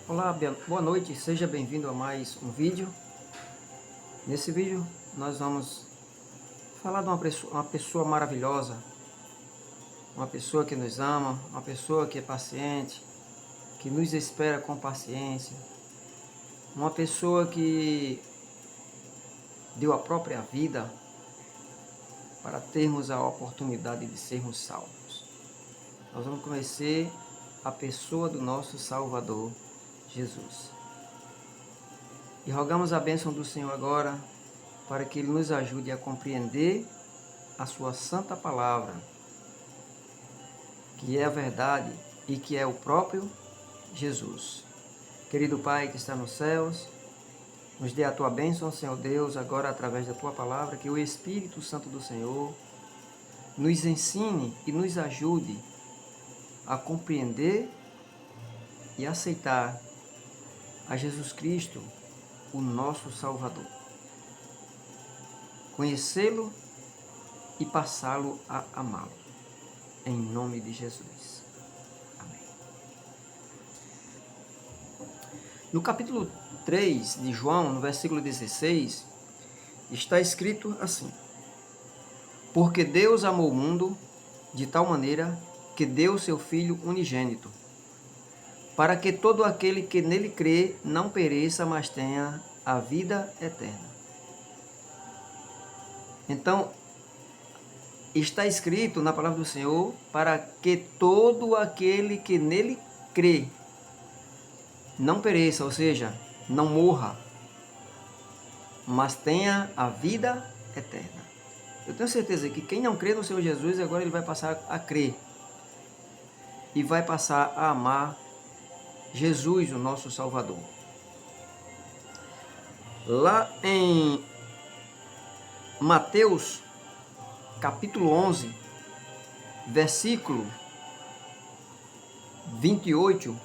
Olá, boa noite, seja bem-vindo a mais um vídeo. Nesse vídeo nós vamos falar de uma pessoa maravilhosa, uma pessoa que nos ama, uma pessoa que é paciente, que nos espera com paciência, uma pessoa que deu a própria vida para termos a oportunidade de sermos salvos. Nós vamos conhecer a pessoa do nosso Salvador, Jesus. E rogamos a bênção do Senhor agora, para que Ele nos ajude a compreender a sua santa palavra, que é a verdade e que é o próprio Jesus. Querido Pai que está nos céus, nos dê a Tua bênção, Senhor Deus, agora através da Tua palavra, que o Espírito Santo do Senhor nos ensine e nos ajude a compreender e aceitar a Jesus Cristo, o nosso Salvador. Conhecê-lo e passá-lo a amá-lo. Em nome de Jesus. Amém. No capítulo 3 de João, no versículo 16, está escrito assim: Porque Deus amou o mundo de tal maneira que deu seu Filho unigênito, para que todo aquele que nele crê não pereça, mas tenha a vida eterna. Então, está escrito na palavra do Senhor, para que todo aquele que nele crê não pereça, ou seja, não morra, mas tenha a vida eterna. Eu tenho certeza que quem não crê no Senhor Jesus, agora ele vai passar a crer e vai passar a amar Jesus, o nosso Salvador. Lá em Mateus, capítulo 11, versículo 28,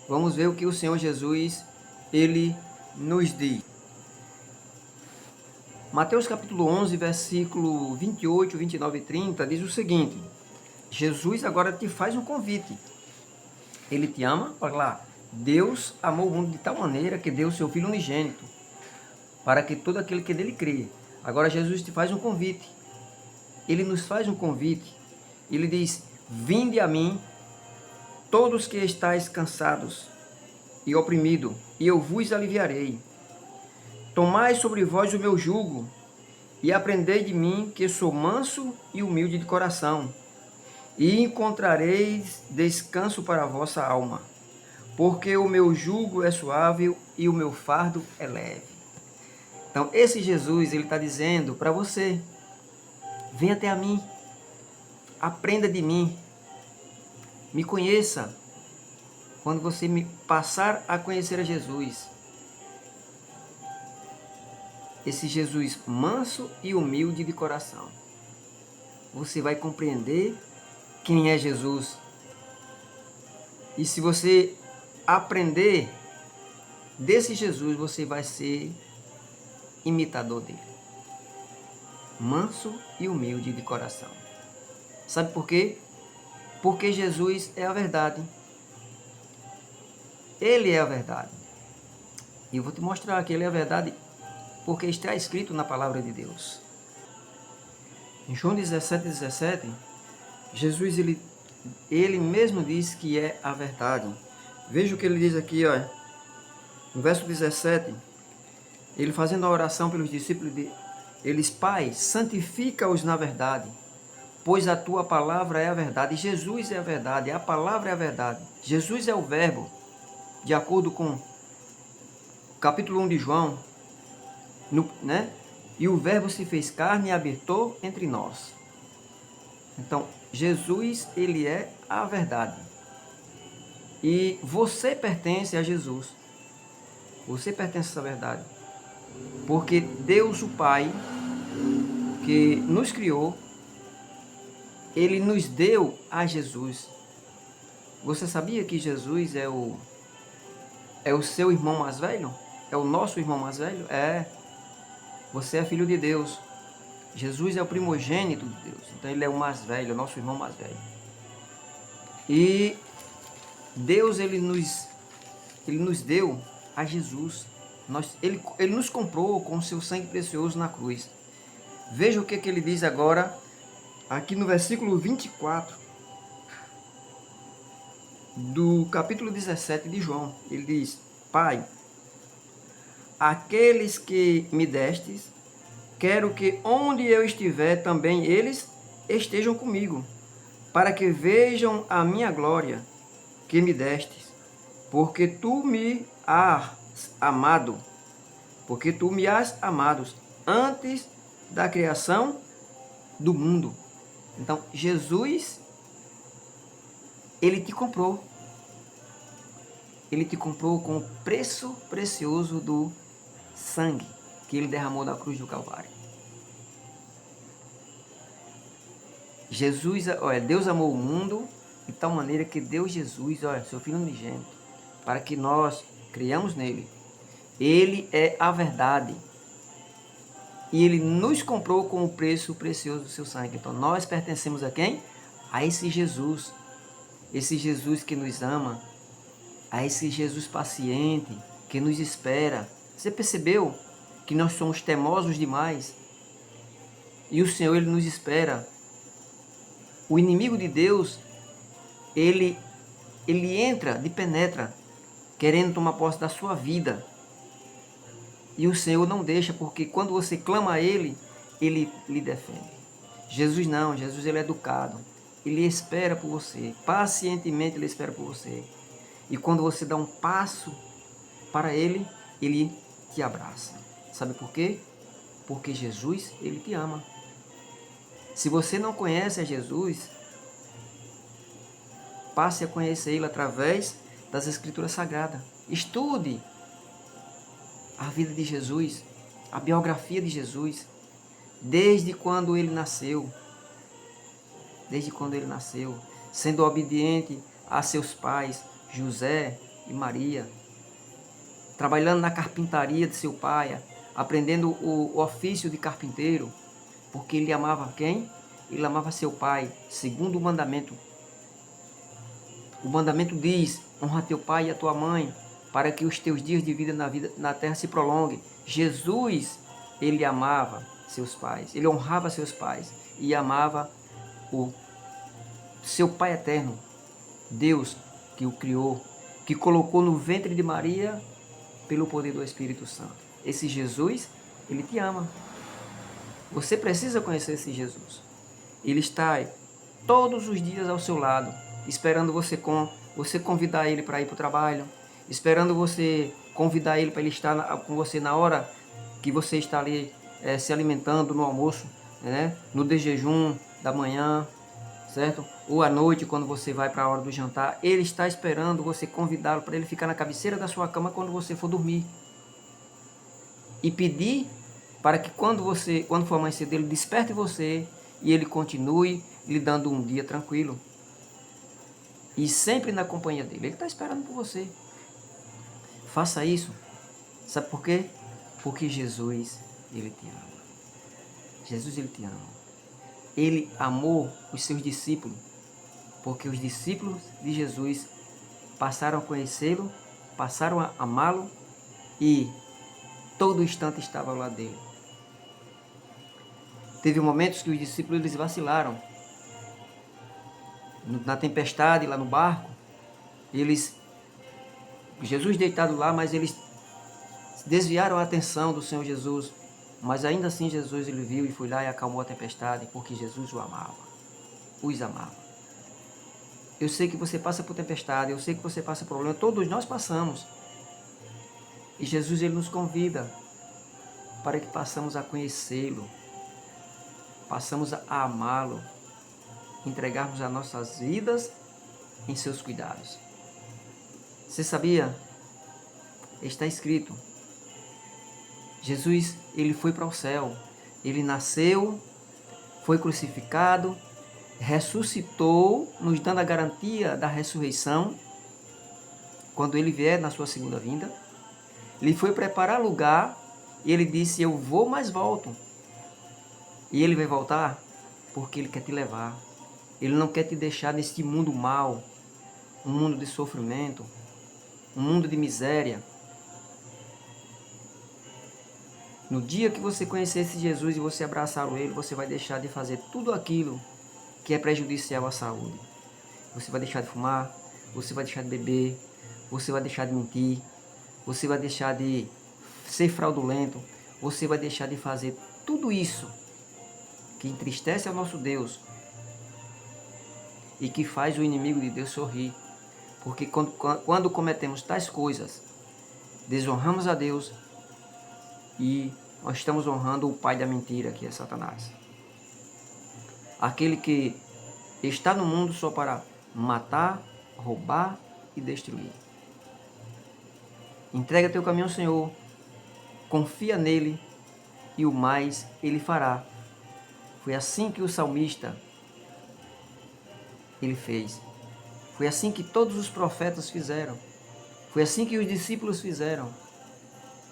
vamos ver o que o Senhor Jesus, ele nos diz. Mateus capítulo 11, versículo 28, 29 e 30, diz o seguinte: Jesus agora te faz um convite. Ele te ama, olha lá. Deus amou o mundo de tal maneira que deu o seu Filho unigênito, para que todo aquele que nele crê. Agora Jesus te faz um convite. Ele nos faz um convite. Ele diz: vinde a mim, todos que estáis cansados e oprimidos, e eu vos aliviarei. Tomai sobre vós o meu jugo, e aprendei de mim, que sou manso e humilde de coração, e encontrareis descanso para a vossa alma, porque o meu jugo é suave e o meu fardo é leve. Então, esse Jesus, ele está dizendo para você: venha até a mim, aprenda de mim, me conheça. Quando você me passar a conhecer a Jesus, esse Jesus manso e humilde de coração, você vai compreender quem é Jesus. E se você aprender desse Jesus, você vai ser imitador dele. Manso e humilde de coração. Sabe por quê? Porque Jesus é a verdade. Ele é a verdade. E eu vou te mostrar que ele é a verdade, porque está escrito na palavra de Deus. Em João 17:17, Jesus, ele mesmo diz que é a verdade. Veja o que ele diz aqui, ó, no verso 17, ele fazendo a oração pelos discípulos, eles: Pai, santifica-os na verdade, pois a tua palavra é a verdade. Jesus é a verdade, a palavra é a verdade. Jesus é o verbo, de acordo com o capítulo 1 de João, né? E o verbo se fez carne e habitou entre nós. Então, Jesus, ele é a verdade. E você pertence a Jesus. Você pertence a essa verdade. Porque Deus, o Pai, que nos criou, ele nos deu a Jesus. Você sabia que Jesus é o seu irmão mais velho? É o nosso irmão mais velho? É. Você é filho de Deus. Jesus é o primogênito de Deus. Então ele é o mais velho, o nosso irmão mais velho. E Deus, ele nos ele nos deu a Jesus. Ele nos comprou com o seu sangue precioso na cruz. Veja o que ele diz agora, aqui no versículo 24 do capítulo 17 de João. Ele diz: Pai, aqueles que me destes, quero que onde eu estiver também eles estejam comigo, para que vejam a minha glória que me destes, porque tu me has amado, porque tu me has amado antes da criação do mundo. Então, Jesus, ele te comprou. Ele te comprou com o preço precioso do sangue que ele derramou na cruz do Calvário. Deus amou o mundo de tal maneira que deu Jesus, seu Filho unigênito, para que nós criamos nele. Ele é a verdade. E ele nos comprou com o preço precioso do seu sangue. Então nós pertencemos a quem? A esse Jesus. Esse Jesus que nos ama. A esse Jesus paciente que nos espera. Você percebeu que nós somos teimosos demais? E o Senhor, ele nos espera. O inimigo de Deus, ele entra, penetra, querendo tomar posse da sua vida. E o Senhor não deixa, porque quando você clama a Ele, Ele lhe defende. Jesus não, Jesus ele é educado. Ele espera por você, pacientemente ele espera por você. E quando você dá um passo para Ele, Ele te abraça. Sabe por quê? Porque Jesus, ele te ama. Se você não conhece a Jesus, passe a conhecer Ele através das Escrituras Sagradas. Estude a vida de Jesus, a biografia de Jesus, desde quando ele nasceu, sendo obediente a seus pais, José e Maria, trabalhando na carpintaria de seu pai, aprendendo o ofício de carpinteiro, porque ele amava quem? Ele amava seu pai, segundo o mandamento. O mandamento diz: honra teu pai e a tua mãe, para que os teus dias de vida na terra se prolonguem. Jesus, ele amava seus pais, ele honrava seus pais e amava o seu Pai eterno, Deus que o criou, que colocou no ventre de Maria pelo poder do Espírito Santo. Esse Jesus, ele te ama. Você precisa conhecer esse Jesus. Ele está todos os dias ao seu lado, esperando você convidar ele para ir para o trabalho, esperando você convidar ele para ele estar com você na hora que você está ali se alimentando no almoço, né? No desjejum da manhã, certo? Ou à noite, quando você vai para a hora do jantar. Ele está esperando você convidá-lo para ele ficar na cabeceira da sua cama quando você for dormir. E pedir para que quando for amanhecer dele, desperte você e ele continue lhe dando um dia tranquilo. E sempre na companhia dele. Ele está esperando por você. Faça isso. Sabe por quê? Porque Jesus, ele te ama. Jesus, ele te ama. Ele amou os seus discípulos, porque os discípulos de Jesus passaram a conhecê-lo, passaram a amá-lo e todo instante estava ao lado dele. Teve momentos que os discípulos eles vacilaram. Na tempestade, lá no barco, Jesus deitado lá, mas eles desviaram a atenção do Senhor Jesus. Mas ainda assim Jesus ele viu e foi lá e acalmou a tempestade, porque Jesus os amava. Eu sei que você passa por tempestade, eu sei que você passa por problema, todos nós passamos. E Jesus ele nos convida para que passamos a conhecê-lo, passamos a amá-lo, entregarmos as nossas vidas em seus cuidados. Você sabia? Está escrito. Jesus, ele foi para o céu. Ele nasceu, foi crucificado, ressuscitou, nos dando a garantia da ressurreição, quando ele vier na sua segunda vinda. Ele foi preparar lugar e ele disse: eu vou, mas volto. E ele vai voltar porque ele quer te levar. Ele não quer te deixar neste mundo mau, um mundo de sofrimento. um mundo de miséria. No dia que você conhecer esse Jesus e você abraçar Ele, você vai deixar de fazer tudo aquilo que é prejudicial à saúde. Você vai deixar de fumar, você vai deixar de beber, você vai deixar de mentir, você vai deixar de ser fraudulento, você vai deixar de fazer tudo isso que entristece ao nosso Deus e que faz o inimigo de Deus sorrir. Porque quando cometemos tais coisas, desonramos a Deus e nós estamos honrando o pai da mentira, que é Satanás. Aquele que está no mundo só para matar, roubar e destruir. Entrega teu caminho ao Senhor, confia nele e o mais ele fará. Foi assim que o salmista ele fez. Foi assim que todos os profetas fizeram. Foi assim que os discípulos fizeram.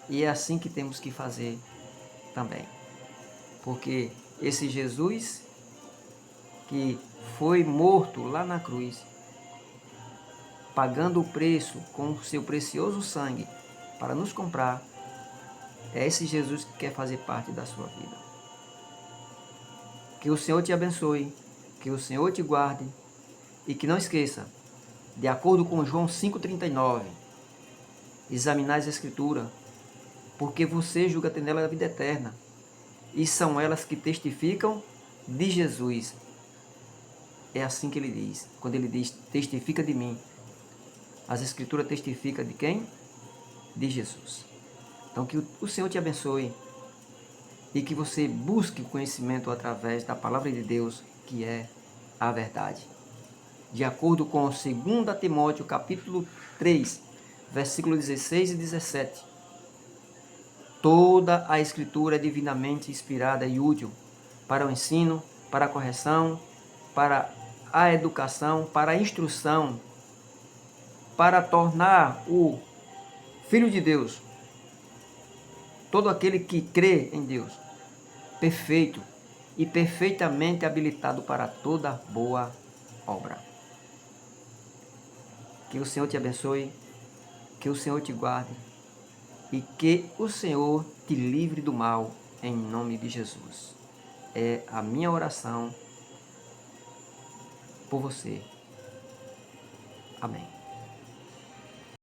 E é assim que temos que fazer também. Porque esse Jesus que foi morto lá na cruz, pagando o preço com o seu precioso sangue para nos comprar, é esse Jesus que quer fazer parte da sua vida. Que o Senhor te abençoe, que o Senhor te guarde e que não esqueça, de acordo com João 5,39, examinai as Escrituras, porque você julga ter nela a vida eterna, e são elas que testificam de Jesus. É assim que ele diz, quando ele diz, testifica de mim. As Escrituras testificam de quem? De Jesus. Então que o Senhor te abençoe e que você busque o conhecimento através da palavra de Deus, que é a verdade. De acordo com 2 Timóteo capítulo 3, versículos 16 e 17. Toda a Escritura é divinamente inspirada e útil para o ensino, para a correção, para a educação, para a instrução, para tornar o Filho de Deus, todo aquele que crê em Deus, perfeito e perfeitamente habilitado para toda boa obra. Que o Senhor te abençoe, que o Senhor te guarde e que o Senhor te livre do mal, em nome de Jesus. É a minha oração por você. Amém.